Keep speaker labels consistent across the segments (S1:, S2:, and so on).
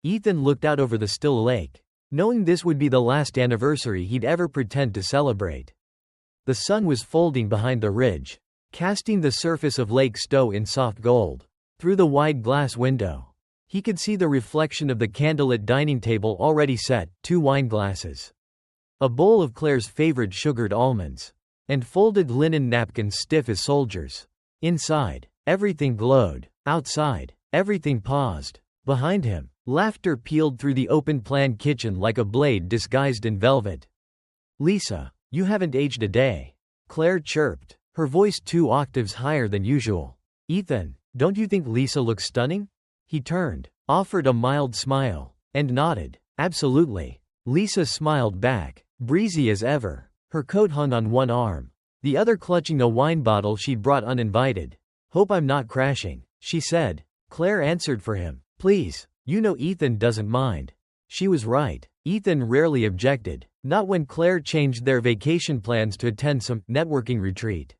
S1: Ethan looked out over the still lake, knowing this would be the last anniversary he'd ever pretend to celebrate. The sun was folding behind the ridge, casting the surface of Lake Stowe in soft gold. Through the wide glass window, he could see the reflection of the candlelit dining table already set, 2 wine glasses, a bowl of Claire's favorite sugared almonds, and folded linen napkins stiff as soldiers. Inside, everything glowed. Outside, everything paused. Behind him, laughter peeled through the open-plan kitchen like a blade disguised in velvet. "Lisa, you haven't aged a day," Claire chirped, her voice 2 octaves higher than usual. "Ethan, don't you think Lisa looks stunning?" He turned, offered a mild smile, and nodded. "Absolutely." Lisa smiled back, breezy as ever. Her coat hung on one arm, the other clutching a wine bottle she'd brought uninvited. "Hope I'm not crashing," she said. Claire answered for him. "Please, you know Ethan doesn't mind." She was right. Ethan rarely objected, not when Claire changed their vacation plans to attend some networking retreat.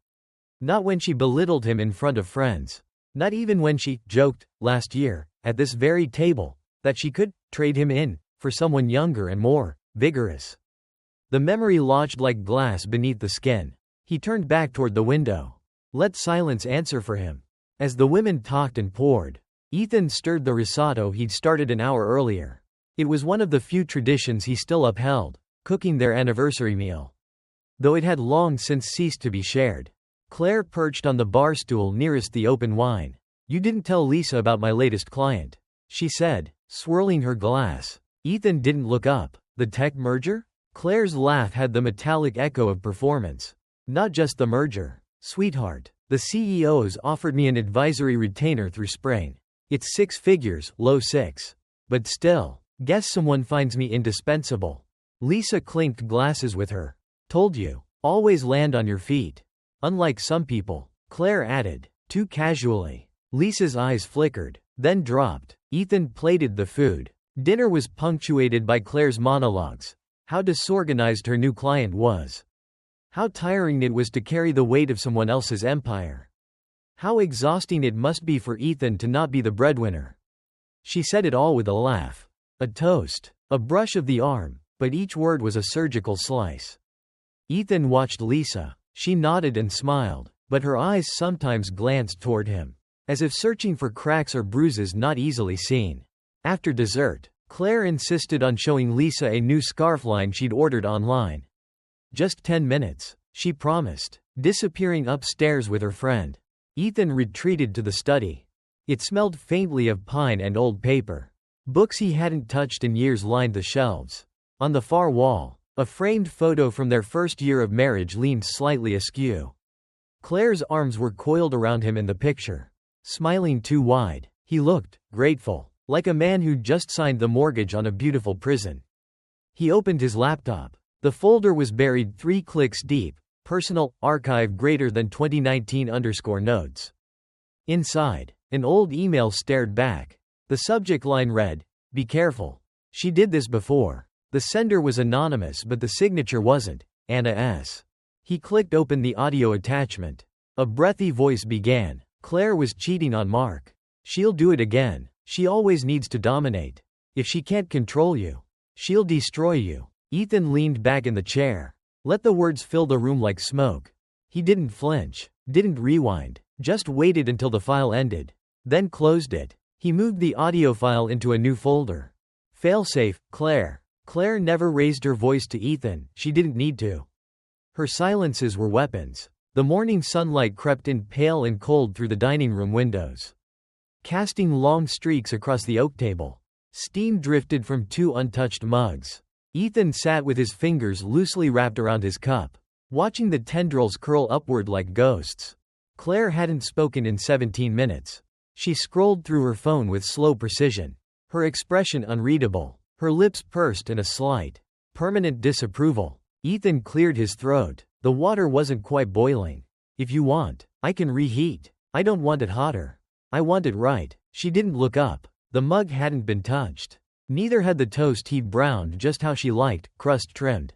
S1: Not when she belittled him in front of friends. Not even when she joked, last year, at this very table, that she could trade him in for someone younger and more vigorous. The memory lodged like glass beneath the skin. He turned back toward the window. Let silence answer for him. As the women talked and poured, Ethan stirred the risotto he'd started an hour earlier. It was one of the few traditions he still upheld, cooking their anniversary meal, though it had long since ceased to be shared. Claire perched on the bar stool nearest the open wine. "You didn't tell Lisa about my latest client," she said, swirling her glass. Ethan didn't look up. "The tech merger?" Claire's laugh had the metallic echo of performance. "Not just the merger, sweetheart. The CEO's offered me an advisory retainer through Spring. It's 6 figures, low 6. But still, guess someone finds me indispensable." Lisa clinked glasses with her. "Told you, always land on your feet. Unlike some people," Claire added, too casually. Lisa's eyes flickered, then dropped. Ethan plated the food. Dinner was punctuated by Claire's monologues. How disorganized her new client was. How tiring it was to carry the weight of someone else's empire. How exhausting it must be for Ethan to not be the breadwinner. She said it all with a laugh. A toast, a brush of the arm, but each word was a surgical slice. Ethan watched Lisa. She nodded and smiled, but her eyes sometimes glanced toward him, as if searching for cracks or bruises not easily seen. After dessert, Claire insisted on showing Lisa a new scarf line she'd ordered online. "Just 10 minutes, she promised, disappearing upstairs with her friend. Ethan retreated to the study. It smelled faintly of pine and old paper. Books he hadn't touched in years lined the shelves. On the far wall, a framed photo from their first year of marriage leaned slightly askew. Claire's arms were coiled around him in the picture. Smiling too wide, he looked grateful, like a man who'd just signed the mortgage on a beautiful prison. He opened his laptop. The folder was buried 3 clicks deep, personal, archive greater than 2019_notes. Inside, an old email stared back. The subject line read, "Be careful. She did this before." The sender was anonymous but the signature wasn't, Anna S. He clicked open the audio attachment. A breathy voice began. Claire was cheating on Mark. "She'll do it again. She always needs to dominate. If she can't control you, she'll destroy you." Ethan leaned back in the chair. Let the words fill the room like smoke. He didn't flinch, didn't rewind, just waited until the file ended. Then closed it. He moved the audio file into a new folder. Failsafe, Claire. Claire never raised her voice to Ethan, she didn't need to. Her silences were weapons. The morning sunlight crept in pale and cold through the dining room windows, casting long streaks across the oak table. Steam drifted from 2 untouched mugs. Ethan sat with his fingers loosely wrapped around his cup, watching the tendrils curl upward like ghosts. Claire hadn't spoken in 17 minutes. She scrolled through her phone with slow precision, her expression unreadable, her lips pursed in a slight, permanent disapproval. Ethan cleared his throat. The water wasn't quite boiling. "If you want, I can reheat. I don't want it hotter. I want it right." She didn't look up. The mug hadn't been touched. Neither had the toast he'd browned just how she liked, crust trimmed.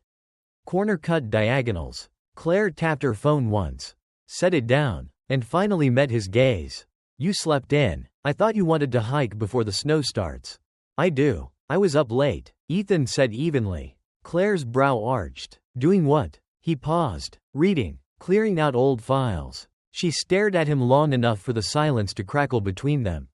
S1: Corner-cut diagonals. Claire tapped her phone once, set it down, and finally met his gaze. "You slept in. I thought you wanted to hike before the snow starts." I do. I was up late, Ethan said evenly. Claire's brow arched. Doing what? He paused. Reading. Clearing out old files. She stared at him long enough for the silence to crackle between them.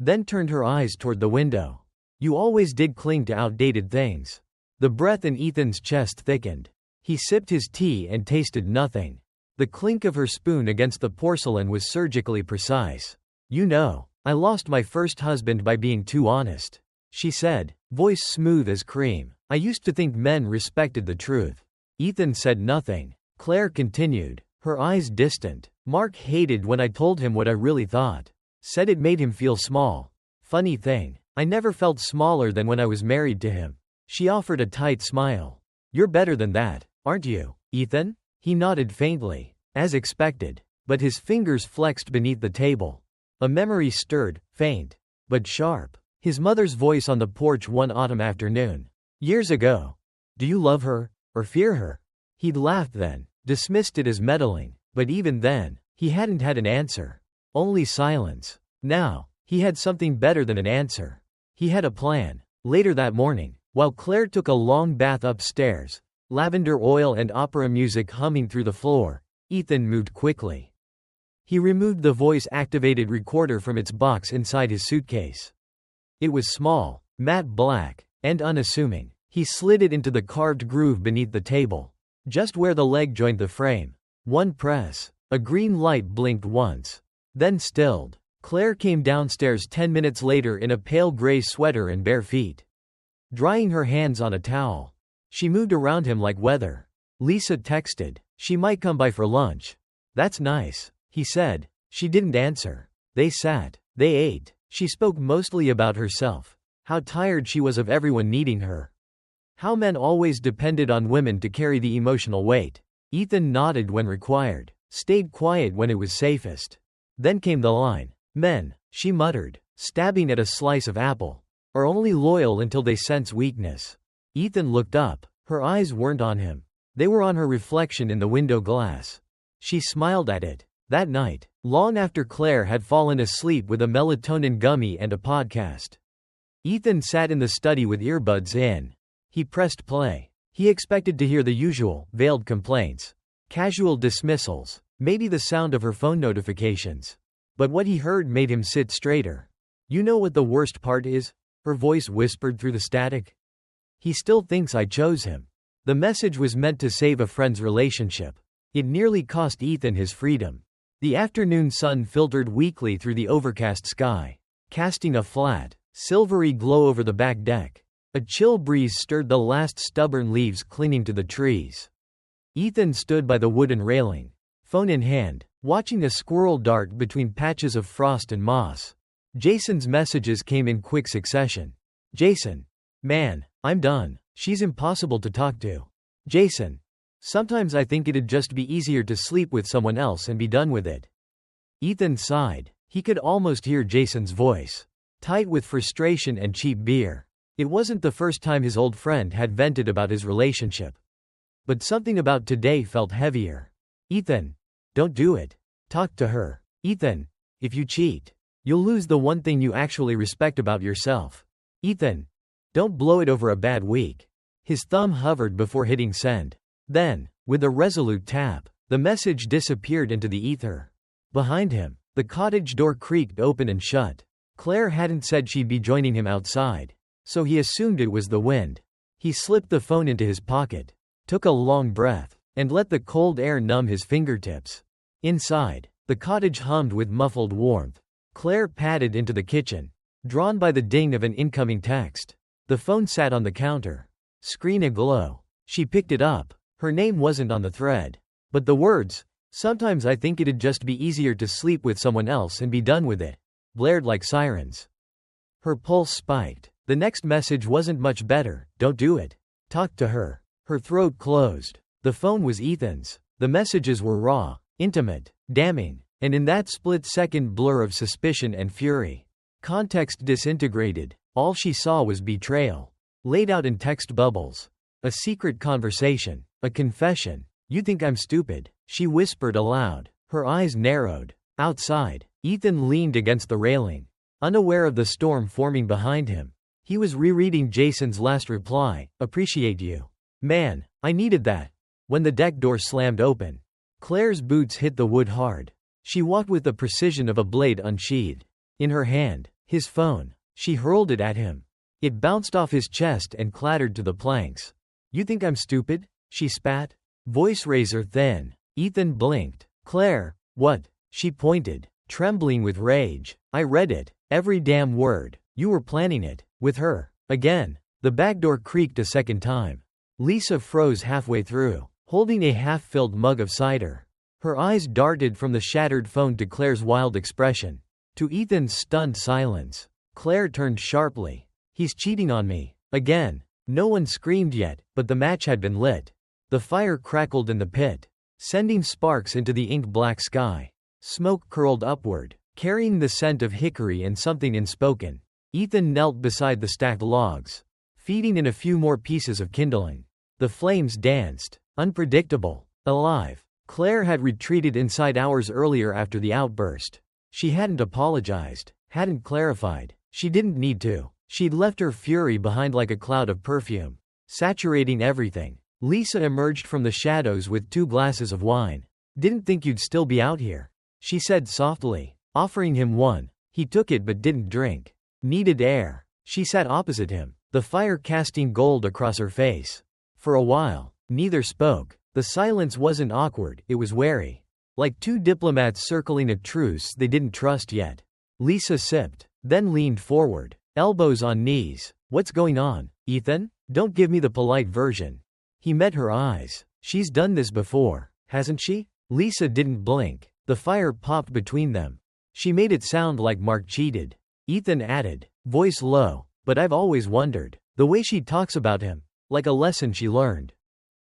S1: Then turned her eyes toward the window. You always did cling to outdated things. The breath in Ethan's chest thickened. He sipped his tea and tasted nothing. The clink of her spoon against the porcelain was surgically precise. You know, I lost my first husband by being too honest, she said, voice smooth as cream. I used to think men respected the truth. Ethan said nothing. Claire continued, her eyes distant. Mark hated when I told him what I really thought. Said it made him feel small. Funny thing, I never felt smaller than when I was married to him. She offered a tight smile. You're better than that, aren't you, Ethan? He nodded faintly, as expected, but his fingers flexed beneath the table. A memory stirred, faint, but sharp. His mother's voice on the porch one autumn afternoon. Years ago. Do you love her, or fear her? He'd laughed then, dismissed it as meddling, but even then, he hadn't had an answer. Only silence. Now, he had something better than an answer. He had a plan. Later that morning, while Claire took a long bath upstairs, lavender oil and opera music humming through the floor, Ethan moved quickly. He removed the voice-activated recorder from its box inside his suitcase. It was small, matte black, and unassuming. He slid it into the carved groove beneath the table, just where the leg joined the frame. One press. A green light blinked once, then stilled. Claire came downstairs 10 minutes later in a pale gray sweater and bare feet, drying her hands on a towel. She moved around him like weather. Lisa texted, she might come by for lunch. That's nice, he said. She didn't answer. They sat. They ate. She spoke mostly about herself, how tired she was of everyone needing her, how men always depended on women to carry the emotional weight. Ethan nodded when required, stayed quiet when it was safest. Then came the line. Men, she muttered, stabbing at a slice of apple, are only loyal until they sense weakness. Ethan looked up. Her eyes weren't on him. They were on her reflection in the window glass. She smiled at it. That night, long after Claire had fallen asleep with a melatonin gummy and a podcast, Ethan sat in the study with earbuds in. He pressed play. He expected to hear the usual, veiled complaints, casual dismissals, maybe the sound of her phone notifications. But what he heard made him sit straighter. You know what the worst part is? Her voice whispered through the static. He still thinks I chose him. The message was meant to save a friend's relationship. It nearly cost Ethan his freedom. The afternoon sun filtered weakly through the overcast sky, casting a flat, silvery glow over the back deck. A chill breeze stirred the last stubborn leaves clinging to the trees. Ethan stood by the wooden railing, phone in hand, watching a squirrel dart between patches of frost and moss. Jason's messages came in quick succession. Jason. Man, I'm done. She's impossible to talk to. Jason. Sometimes I think it'd just be easier to sleep with someone else and be done with it. Ethan sighed. He could almost hear Jason's voice, tight with frustration and cheap beer. It wasn't the first time his old friend had vented about his relationship. But something about today felt heavier. Ethan. Don't do it. Talk to her. Ethan. If you cheat, you'll lose the one thing you actually respect about yourself. Ethan. Don't blow it over a bad week. His thumb hovered before hitting send. Then, with a resolute tap, the message disappeared into the ether. Behind him, the cottage door creaked open and shut. Claire hadn't said she'd be joining him outside, so he assumed it was the wind. He slipped the phone into his pocket, took a long breath, and let the cold air numb his fingertips. Inside, the cottage hummed with muffled warmth. Claire padded into the kitchen, drawn by the ding of an incoming text. The phone sat on the counter, screen aglow. She picked it up. Her name wasn't on the thread, but the words, sometimes I think it'd just be easier to sleep with someone else and be done with it, blared like sirens. Her pulse spiked. The next message wasn't much better. Don't do it. Talk to her. Her throat closed. The phone was Ethan's. The messages were raw, intimate, damning, and in that split-second blur of suspicion and fury, context disintegrated. All she saw was betrayal, laid out in text bubbles. A secret conversation. A confession. You think I'm stupid, she whispered aloud. Her eyes narrowed. Outside, Ethan leaned against the railing, unaware of the storm forming behind him. He was rereading Jason's last reply. Appreciate you. Man, I needed that. When the deck door slammed open, Claire's boots hit the wood hard. She walked with the precision of a blade unsheathed. In her hand, his phone. She hurled it at him. It bounced off his chest and clattered to the planks. You think I'm stupid? She spat. Voice razor thin. Ethan blinked. Claire, what? She pointed, trembling with rage. I read it. Every damn word. You were planning it. With her. Again. The back door creaked a second time. Lisa froze halfway through, holding a half-filled mug of cider. Her eyes darted from the shattered phone to Claire's wild expression. To Ethan's stunned silence. Claire turned sharply. He's cheating on me. Again. No one screamed yet, but the match had been lit. The fire crackled in the pit, sending sparks into the ink-black sky. Smoke curled upward, carrying the scent of hickory and something unspoken. Ethan knelt beside the stacked logs, feeding in a few more pieces of kindling. The flames danced, unpredictable, alive. Claire had retreated inside hours earlier after the outburst. She hadn't apologized, hadn't clarified. She didn't need to. She'd left her fury behind like a cloud of perfume, saturating everything. Lisa emerged from the shadows with 2 glasses of wine. Didn't think you'd still be out here, she said softly, offering him one. He took it but didn't drink. Needed air. She sat opposite him, the fire casting gold across her face. For a while, neither spoke. The silence wasn't awkward, it was wary. Like 2 diplomats circling a truce they didn't trust yet. Lisa sipped, then leaned forward, elbows on knees. What's going on, Ethan? Don't give me the polite version. He met her eyes. She's done this before, hasn't she? Lisa didn't blink. The fire popped between them. She made it sound like Mark cheated. Ethan added, voice low, but I've always wondered. The way she talks about him, like a lesson she learned.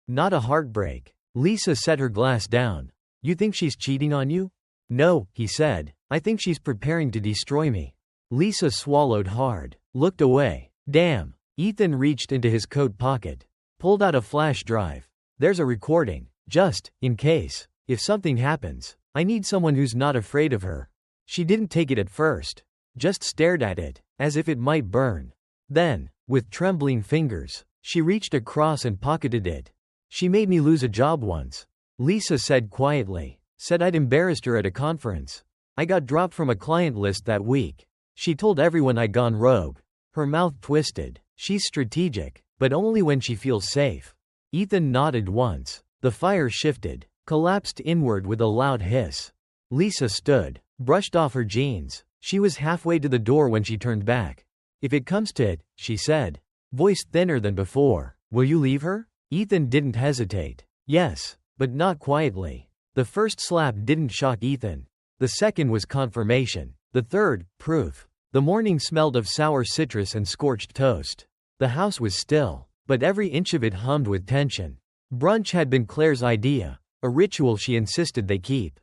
S1: Not a heartbreak. Lisa set her glass down. You think she's cheating on you? No, he said. I think she's preparing to destroy me. Lisa swallowed hard, looked away. Damn. Ethan reached into his coat pocket, pulled out a flash drive. There's a recording, just in case. If something happens, I need someone who's not afraid of her. She didn't take it at first, just stared at it, as if it might burn. Then, with trembling fingers, she reached across and pocketed it. She made me lose a job once, Lisa said quietly. Said I'd embarrassed her at a conference. I got dropped from a client list that week. She told everyone I'd gone rogue. Her mouth twisted. She's strategic, but only when she feels safe. Ethan nodded once. The fire shifted, collapsed inward with a loud hiss. Lisa stood, brushed off her jeans. She was halfway to the door when she turned back. If it comes to it, she said, voice thinner than before, will you leave her? Ethan didn't hesitate. Yes, but not quietly. The first slap didn't shock Ethan. The second was confirmation. The third, proof. The morning smelled of sour citrus and scorched toast. The house was still, but every inch of it hummed with tension. Brunch had been Claire's idea, a ritual she insisted they keep.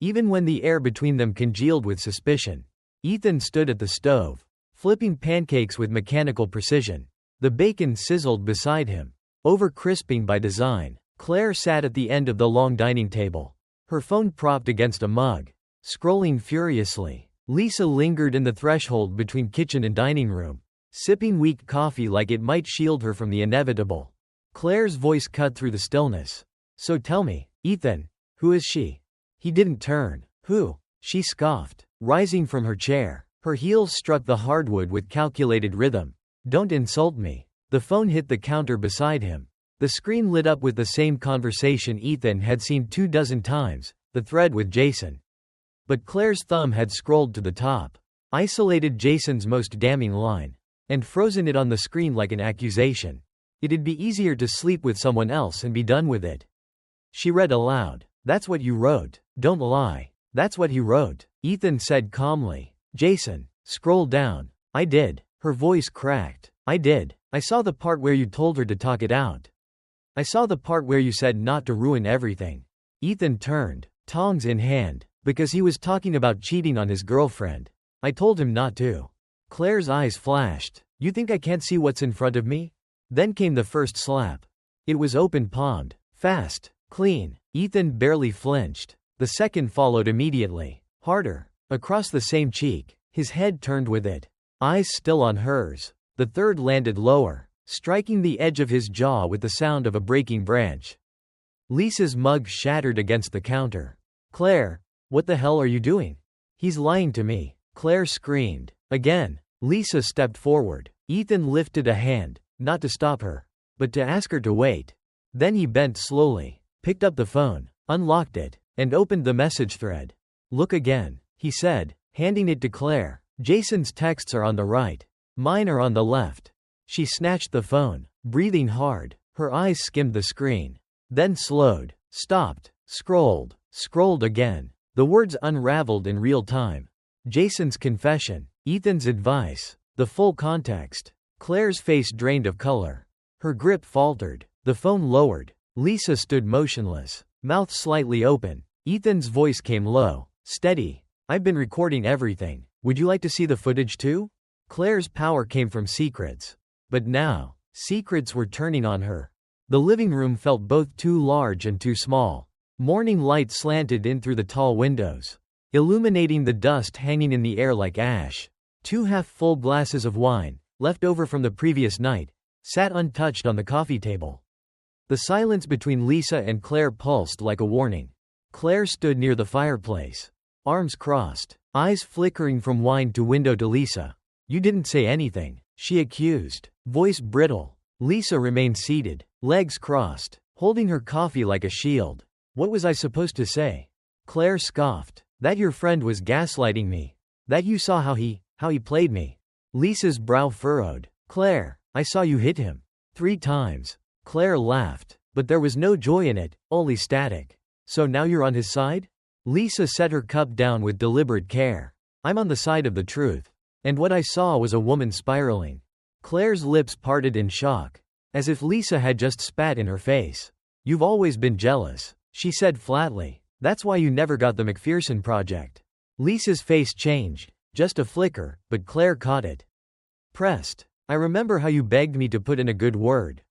S1: Even when the air between them congealed with suspicion, Ethan stood at the stove, flipping pancakes with mechanical precision. The bacon sizzled beside him, over-crisping by design. Claire sat at the end of the long dining table, her phone propped against a mug, scrolling furiously. Lisa lingered in the threshold between kitchen and dining room, sipping weak coffee like it might shield her from the inevitable. Claire's voice cut through the stillness. So tell me, Ethan, who is she? He didn't turn. Who? She scoffed, rising from her chair. Her heels struck the hardwood with calculated rhythm. Don't insult me. The phone hit the counter beside him. The screen lit up with the same conversation Ethan had seen 24 times, the thread with Jason. But Claire's thumb had scrolled to the top, isolated Jason's most damning line, and frozen it on the screen like an accusation. It'd be easier to sleep with someone else and be done with it. She read aloud. That's what you wrote. Don't lie. That's what he wrote, Ethan said calmly. Jason, scroll down. I did. Her voice cracked. I did. I saw the part where you told her to talk it out. I saw the part where you said not to ruin everything. Ethan turned, tongs in hand, because he was talking about cheating on his girlfriend. I told him not to. Claire's eyes flashed. You think I can't see what's in front of me? Then came the first slap. It was open-palmed, fast, clean. Ethan barely flinched. The second followed immediately, harder, across the same cheek. His head turned with it, eyes still on hers. The third landed lower, striking the edge of his jaw with the sound of a breaking branch. Lisa's mug shattered against the counter. "Claire, what the hell are you doing? He's lying to me," Claire screamed. Again, Lisa stepped forward. Ethan lifted a hand, not to stop her, but to ask her to wait. Then he bent slowly, picked up the phone, unlocked it, and opened the message thread. "Look again," he said, handing it to Claire. "Jason's texts are on the right. Mine are on the left." She snatched the phone, breathing hard. Her eyes skimmed the screen. Then slowed, stopped, scrolled again. The words unraveled in real time. Jason's confession, Ethan's advice, the full context. Claire's face drained of color. Her grip faltered. The phone lowered. Lisa stood motionless, mouth slightly open. Ethan's voice came low, steady. "I've been recording everything. Would you like to see the footage too?" Claire's power came from secrets. But now, secrets were turning on her. The living room felt both too large and too small. Morning light slanted in through the tall windows, illuminating the dust hanging in the air like ash. 2 half-full glasses of wine, left over from the previous night, sat untouched on the coffee table. The silence between Lisa and Claire pulsed like a warning. Claire stood near the fireplace, arms crossed, eyes flickering from wine to window to Lisa. "You didn't say anything," she accused, voice brittle. Lisa remained seated, legs crossed, holding her coffee like a shield. "What was I supposed to say?" Claire scoffed. "That your friend was gaslighting me. That you saw how he played me." Lisa's brow furrowed. "Claire, I saw you hit him 3 times. Claire laughed, but there was no joy in it, only static. "So now you're on his side?" Lisa set her cup down with deliberate care. "I'm on the side of the truth. And what I saw was a woman spiraling." Claire's lips parted in shock, as if Lisa had just spat in her face. "You've always been jealous," she said flatly. "That's why you never got the McPherson project." Lisa's face changed, just a flicker, but Claire caught it. Pressed. "I remember how you begged me to put in a good word."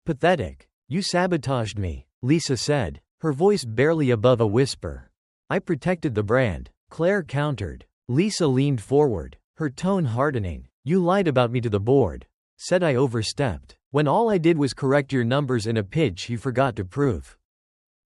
S1: "Pathetic. You sabotaged me," Lisa said, her voice barely above a whisper. "I protected the brand," Claire countered. Lisa leaned forward, her tone hardening. "You lied about me to the board. Said I overstepped, when all I did was correct your numbers in a pitch you forgot to prove."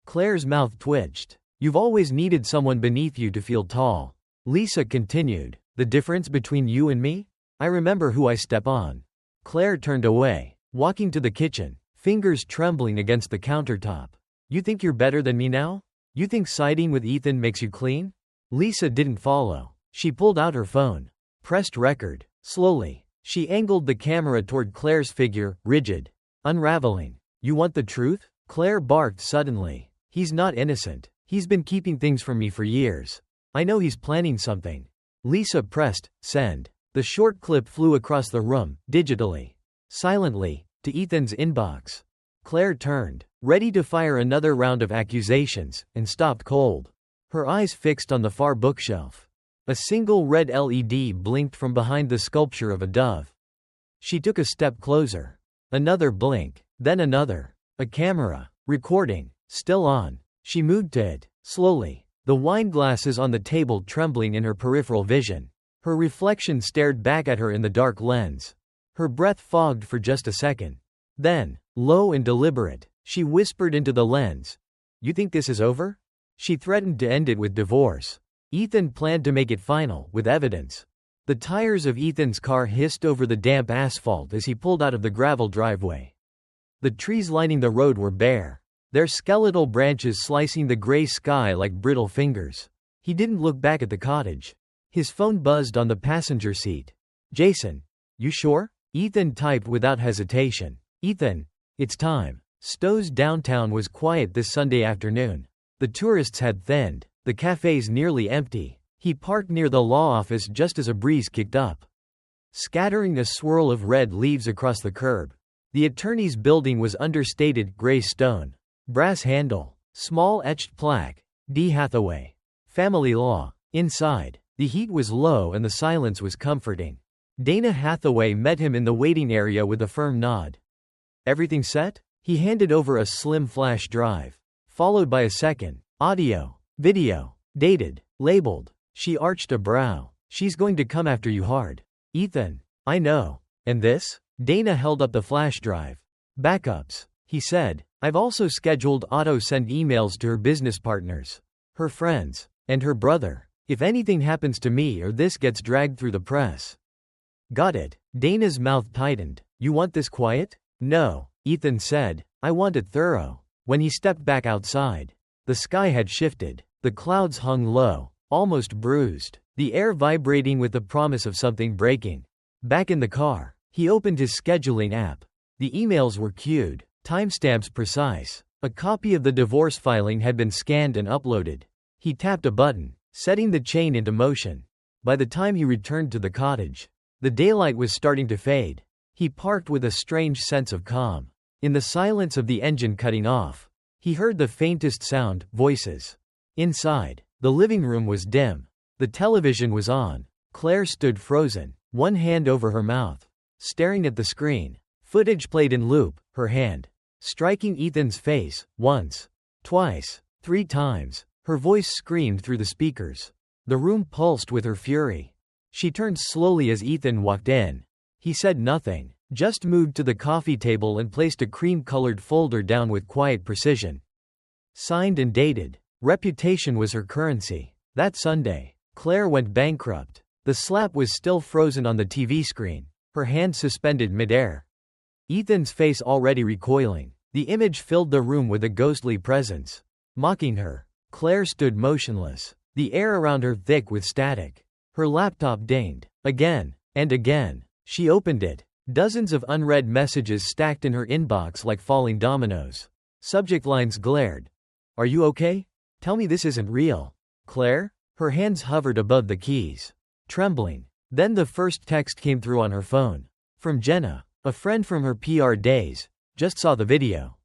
S1: Claire's mouth twitched. "You've always needed someone beneath you to feel tall." Lisa continued. "The difference between you and me? I remember who I step on." Claire turned away, walking to the kitchen, fingers trembling against the countertop. "You think you're better than me now? You think siding with Ethan makes you clean?" Lisa didn't follow. She pulled out her phone, pressed record. Slowly, she angled the camera toward Claire's figure, rigid, unraveling. "You want the truth?" Claire barked suddenly. "He's not innocent. He's been keeping things from me for years. I know he's planning something." Lisa pressed send. The short clip flew across the room, digitally, silently, to Ethan's inbox. Claire turned, ready to fire another round of accusations, and stopped cold. Her eyes fixed on the far bookshelf. A single red LED blinked from behind the sculpture of a dove. She took a step closer. Another blink, then another. A camera, recording, still on. She moved to it, slowly, the wine glasses on the table trembling in her peripheral vision. Her reflection stared back at her in the dark lens. Her breath fogged for just a second. Then, low and deliberate, she whispered into the lens. "You think this is over?" She threatened to end it with divorce. Ethan planned to make it final, with evidence. The tires of Ethan's car hissed over the damp asphalt as he pulled out of the gravel driveway. The trees lining the road were bare, their skeletal branches slicing the gray sky like brittle fingers. He didn't look back at the cottage. His phone buzzed on the passenger seat. "Jason, you sure?" Ethan typed without hesitation. "Ethan, it's time." Stowe's downtown was quiet this Sunday afternoon. The tourists had thinned, the cafes nearly empty. He parked near the law office just as a breeze kicked up, scattering a swirl of red leaves across the curb. The attorney's building was understated gray stone. Brass handle, small etched plaque, D. Hathaway. Family law. Inside, the heat was low and the silence was comforting. Dana Hathaway met him in the waiting area with a firm nod. "Everything set?" He handed over a slim flash drive, followed by a second. "Audio, video, dated, labeled." She arched a brow. "She's going to come after you hard." "Ethan, I know. And this? Dana held up the flash drive. Backups, he said. I've also scheduled auto-send emails to her business partners, her friends, and her brother. If anything happens to me or this gets dragged through the press. Got it. Dana's mouth tightened. You want this quiet? No, Ethan said. I want it thorough. When he stepped back outside, the sky had shifted. The clouds hung low, almost bruised, the air vibrating with the promise of something breaking. Back in the car, he opened his scheduling app. The emails were queued, timestamps precise. A copy of the divorce filing had been scanned and uploaded. He tapped a button, setting the chain into motion. By the time he returned to the cottage, the daylight was starting to fade. He parked with a strange sense of calm. In the silence of the engine cutting off, he heard the faintest sound, voices. Inside, the living room was dim. The television was on. Claire stood frozen, one hand over her mouth, staring at the screen. Footage played in loop, her hand striking Ethan's face, once, twice, 3 times. Her voice screamed through the speakers. The room pulsed with her fury. She turned slowly as Ethan walked in. He said nothing, just moved to the coffee table and placed a cream-colored folder down with quiet precision. Signed and dated. Reputation was her currency. That Sunday, Claire went bankrupt. The slap was still frozen on the TV screen, her hand suspended midair. Ethan's face already recoiling. The image filled the room with a ghostly presence, mocking her. Claire stood motionless, the air around her thick with static. Her laptop dinged. Again, and again. She opened it. Dozens of unread messages stacked in her inbox like falling dominoes. Subject lines glared. Are you okay? Tell me this isn't real. Claire? Her hands hovered above the keys, trembling. Then the first text came through on her phone. From Jenna, a friend from her PR days. Just saw the video.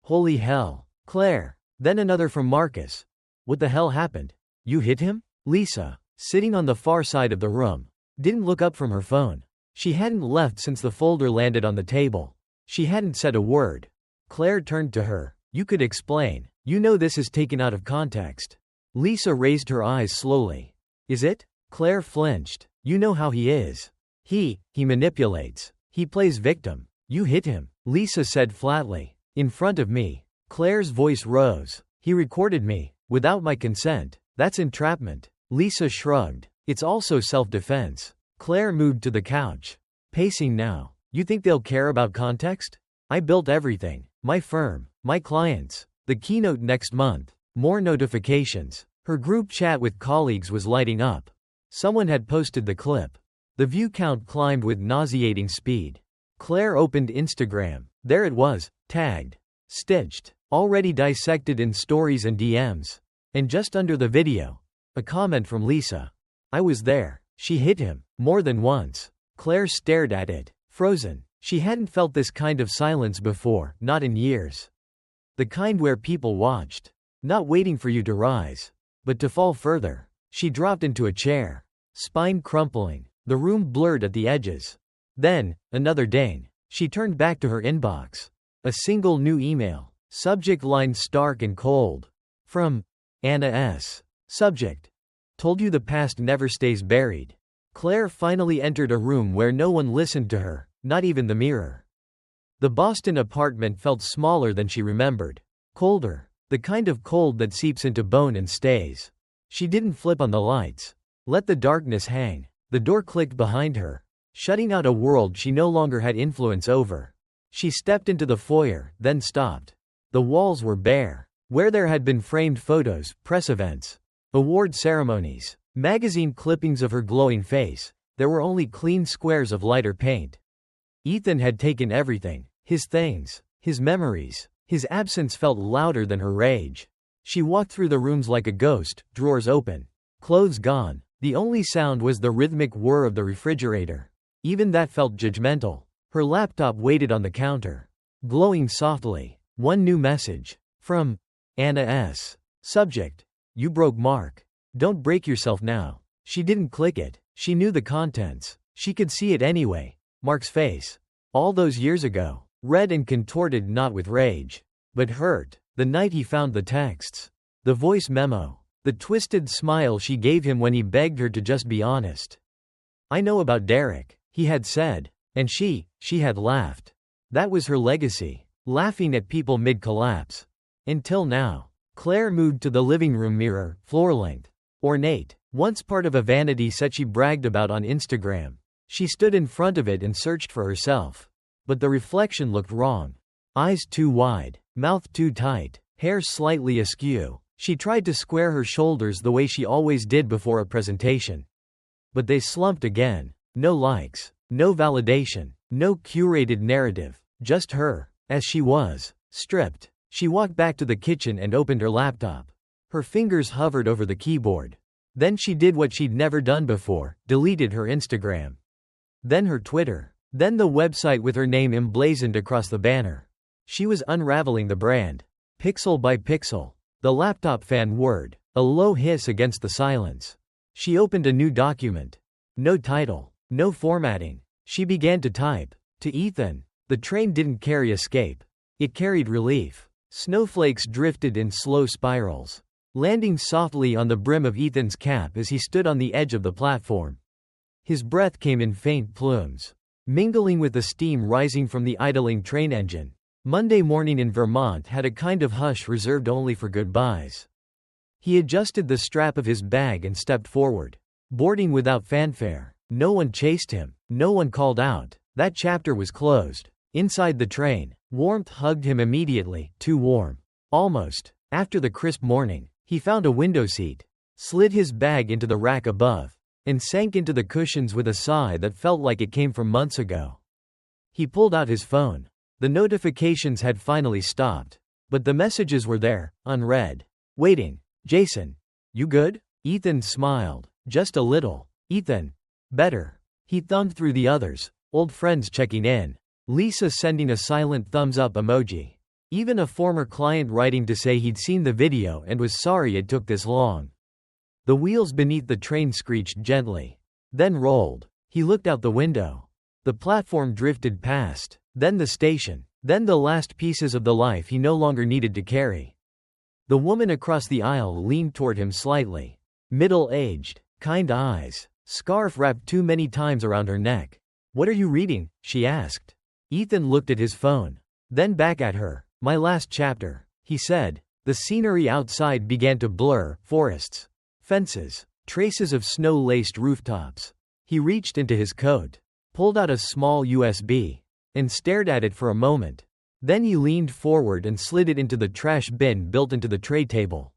S1: Holy hell. Claire. Then another from Marcus. What the hell happened? You hit him? Lisa, sitting on the far side of the room, didn't look up from her phone. She hadn't left since the folder landed on the table. She hadn't said a word. Claire turned to her. You could explain. You know this is taken out of context. Lisa raised her eyes slowly. Is it? Claire flinched. You know how he is. He manipulates. He plays victim. You hit him, Lisa said flatly. In front of me. Claire's voice rose. He recorded me, without my consent. That's entrapment. Lisa shrugged. It's also self-defense. Claire moved to the couch. Pacing now. You think they'll care about context? I built everything. My firm, my clients. The keynote next month. More notifications. Her group chat with colleagues was lighting up. Someone had posted the clip. The view count climbed with nauseating speed. Claire opened Instagram. There it was, tagged, stitched, already dissected in stories and DMs. And just under the video, a comment from Lisa. I was there. She hit him, more than once. Claire stared at it, frozen. She hadn't felt this kind of silence before, not in years. The kind where people watched, not waiting for you to rise, but to fall further. She dropped into a chair, spine crumpling, the room blurred at the edges. Then, another ding. She turned back to her inbox. A single new email. Subject line stark and cold. From Anna S. Subject. Told you the past never stays buried. Claire finally entered a room where no one listened to her, not even the mirror. The Boston apartment felt smaller than she remembered. Colder. The kind of cold that seeps into bone and stays. She didn't flip on the lights. Let the darkness hang. The door clicked behind her, shutting out a world she no longer had influence over. She stepped into the foyer, then stopped. The walls were bare. Where there had been framed photos, press events, award ceremonies, magazine clippings of her glowing face, there were only clean squares of lighter paint. Ethan had taken everything. His things, his memories. His absence felt louder than her rage. She walked through the rooms like a ghost, drawers open, clothes gone. The only sound was the rhythmic whir of the refrigerator. Even that felt judgmental. Her laptop waited on the counter, glowing softly. One new message. From Anna S. Subject. You broke Mark. Don't break yourself now. She didn't click it. She knew the contents. She could see it anyway. Mark's face. All those years ago. Red and contorted, not with rage, but hurt. The night he found the texts. The voice memo. The twisted smile she gave him when he begged her to just be honest. I know about Derek, he had said. And she had laughed. That was her legacy, laughing at people mid-collapse. Until now. Claire moved to the living room mirror, floor-length. Ornate. Once part of a vanity set she bragged about on Instagram. She stood in front of it and searched for herself. But the reflection looked wrong. Eyes too wide, mouth too tight, hair slightly askew. She tried to square her shoulders the way she always did before a presentation. But they slumped again. No likes, no validation, no curated narrative, just her, as she was, stripped. She walked back to the kitchen and opened her laptop. Her fingers hovered over the keyboard. Then she did what she'd never done before, deleted her Instagram. Then her Twitter. Then the website with her name emblazoned across the banner. She was unraveling the brand. Pixel by pixel. The laptop fan whirred, a low hiss against the silence. She opened a new document. No title, no formatting. She began to type. To Ethan. The train didn't carry escape. It carried relief. Snowflakes drifted in slow spirals, landing softly on the brim of Ethan's cap as he stood on the edge of the platform. His breath came in faint plumes, mingling with the steam rising from the idling train engine. Monday morning in Vermont had a kind of hush reserved only for goodbyes. He adjusted the strap of his bag and stepped forward, boarding without fanfare. No one chased him. No one called out. That chapter was closed. Inside the train, warmth hugged him immediately, too warm. Almost. After the crisp morning, he found a window seat, slid his bag into the rack above, and sank into the cushions with a sigh that felt like it came from months ago. He pulled out his phone. The notifications had finally stopped, but the messages were there, unread. Waiting. Jason. You good? Ethan smiled. Just a little. Ethan. Better. He thumbed through the others, old friends checking in. Lisa sending a silent thumbs up emoji. Even a former client writing to say he'd seen the video and was sorry it took this long. The wheels beneath the train screeched gently, then rolled. He looked out the window. The platform drifted past, then the station, then the last pieces of the life he no longer needed to carry. The woman across the aisle leaned toward him slightly. Middle-aged, kind eyes, scarf wrapped too many times around her neck. What are you reading? She asked. Ethan looked at his phone, then back at her. My last chapter, he said. The scenery outside began to blur, forests, fences, traces of snow-laced rooftops. He reached into his coat, pulled out a small USB, and stared at it for a moment. Then he leaned forward and slid it into the trash bin built into the tray table.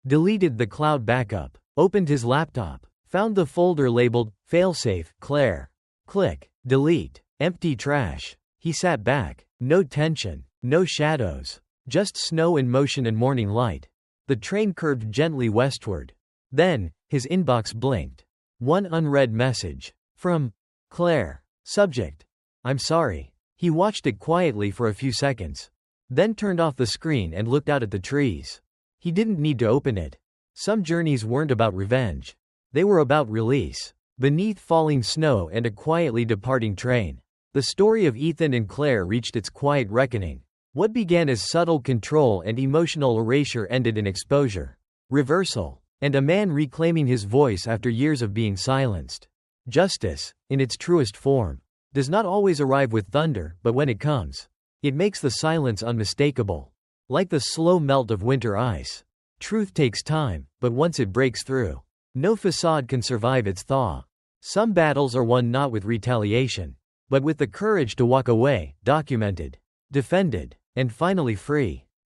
S1: Deleted the cloud backup, opened his laptop, found the folder labeled, Failsafe, Claire. Click, delete, empty trash. He sat back, no tension, no shadows, just snow in motion and morning light. The train curved gently westward. Then, his inbox blinked. One unread message. From Claire. Subject. I'm sorry. He watched it quietly for a few seconds, then turned off the screen and looked out at the trees. He didn't need to open it. Some journeys weren't about revenge. They were about release. Beneath falling snow and a quietly departing train, the story of Ethan and Claire reached its quiet reckoning. What began as subtle control and emotional erasure ended in exposure, reversal, and a man reclaiming his voice after years of being silenced. Justice, in its truest form, does not always arrive with thunder, but when it comes, it makes the silence unmistakable. Like the slow melt of winter ice. Truth takes time, but once it breaks through, no facade can survive its thaw. Some battles are won not with retaliation, but with the courage to walk away, documented, defended, and finally free.